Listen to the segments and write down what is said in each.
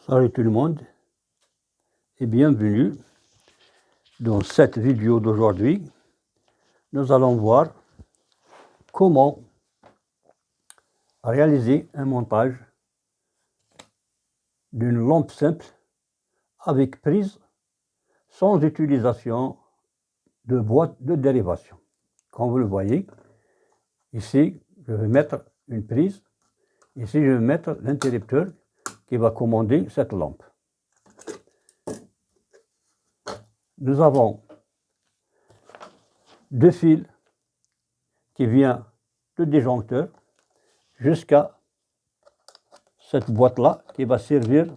Salut tout le monde et bienvenue dans cette vidéo d'aujourd'hui. Nous allons voir comment réaliser un montage d'une lampe simple avec prise sans utilisation de boîte de dérivation. Comme vous le voyez, ici je vais mettre une prise, ici je vais mettre l'interrupteur qui va commander cette lampe. Nous avons deux fils qui viennent du disjoncteur jusqu'à cette boîte-là qui va servir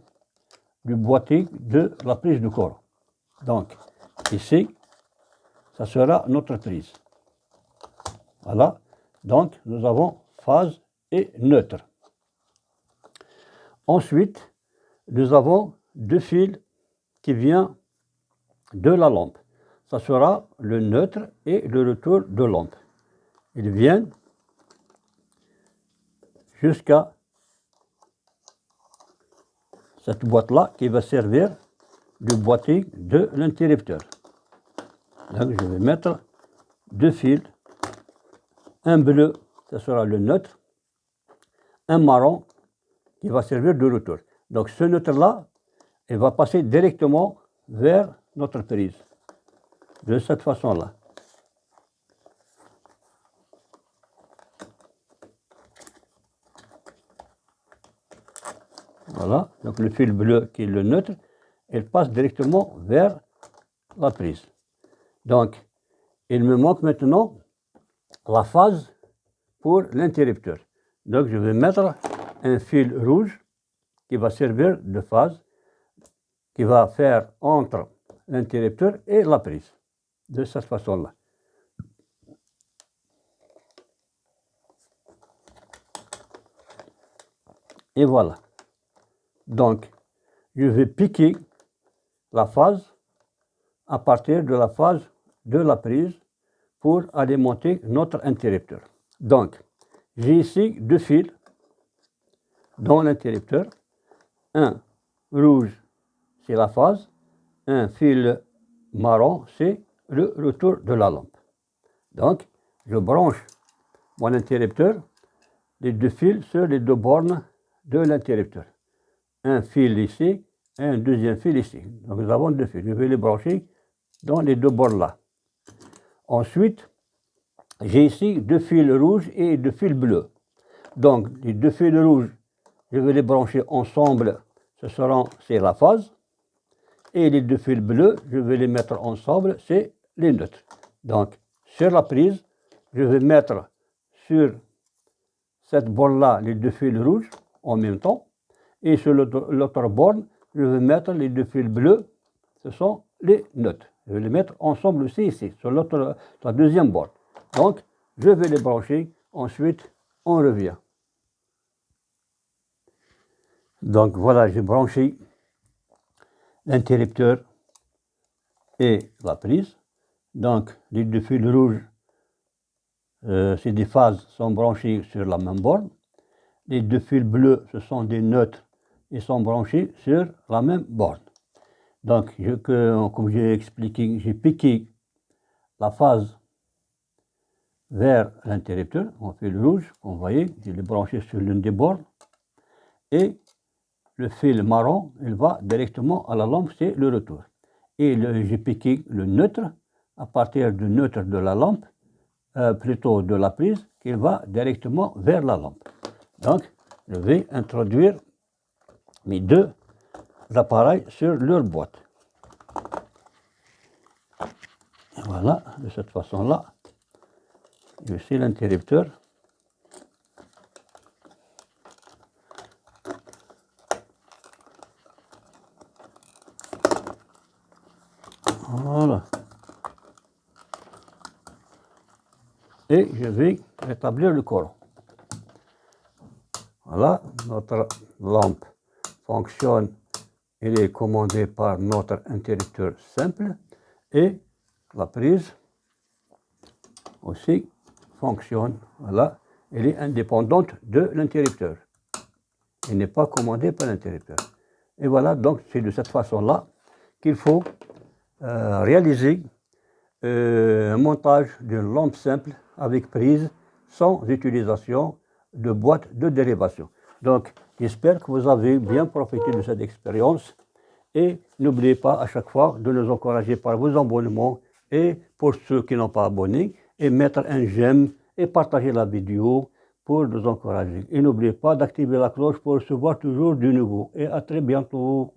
du boîtier de la prise du courant. Donc, ici, ça sera notre prise. Voilà. Donc, nous avons phase et neutre. Ensuite, nous avons deux fils qui viennent de la lampe. Ça sera le neutre et le retour de lampe. Ils viennent jusqu'à cette boîte-là qui va servir du boîtier de l'interrupteur. Donc, je vais mettre deux fils, un bleu, ce sera le neutre, un marron qui va servir de retour. Donc, ce neutre-là, il va passer directement vers notre prise, de cette façon-là. Voilà, donc le fil bleu qui est le neutre, il passe directement vers la prise. Donc, il me manque maintenant la phase pour l'interrupteur. Donc, je vais mettre un fil rouge qui va servir de phase, qui va faire entre l'interrupteur et la prise, de cette façon-là. Et voilà. Donc, je vais piquer la phase à partir de la phase de la prise pour alimenter notre interrupteur. Donc, j'ai ici deux fils dans l'interrupteur. Un rouge, c'est la phase. Un fil marron, c'est le retour de la lampe. Donc, je branche mon interrupteur, les deux fils sur les deux bornes de l'interrupteur. Un fil ici et un deuxième fil ici. Donc, nous avons deux fils. Je vais les brancher dans les deux bornes là. Ensuite, j'ai ici deux fils rouges et deux fils bleus. Donc, les deux fils rouges, je vais les brancher ensemble, c'est la phase. Et les deux fils bleus, je vais les mettre ensemble, c'est les neutres. Donc, sur la prise, je vais mettre sur cette borne-là les deux fils rouges en même temps. Et sur l'autre borne, je vais mettre les deux fils bleus, ce sont les neutres. Je vais les mettre ensemble aussi ici, sur la deuxième borne. Donc, je vais les brancher, ensuite on revient. Donc voilà, j'ai branché l'interrupteur et la prise. Donc, les deux fils rouges, ces deux phases sont branchées sur la même borne. Les deux fils bleus, ce sont des neutres, ils sont branchés sur la même borne. Donc, comme j'ai expliqué, j'ai piqué la phase vers l'interrupteur en fil rouge, comme vous voyez, je l'ai branché sur l'une des bornes. Et le fil marron, il va directement à la lampe, c'est le retour. Et j'ai piqué le neutre à partir du neutre de la lampe, plutôt de la prise, qui va directement vers la lampe. Donc, je vais introduire mes deux appareils sur leur boîte. Et voilà, de cette façon-là, je suis l'interrupteur. Voilà. Et je vais rétablir le courant. Voilà, notre lampe fonctionne. Elle est commandée par notre interrupteur simple. Et la prise aussi fonctionne. Voilà, elle est indépendante de l'interrupteur. Elle n'est pas commandée par l'interrupteur. Et voilà, donc c'est de cette façon-là qu'il faut réaliser un montage d'une lampe simple avec prise sans utilisation de boîte de dérivation. Donc, j'espère que vous avez bien profité de cette expérience et n'oubliez pas à chaque fois de nous encourager par vos abonnements et pour ceux qui n'ont pas abonné, et mettre un j'aime et partager la vidéo pour nous encourager. Et n'oubliez pas d'activer la cloche pour recevoir toujours du nouveau. Et à très bientôt.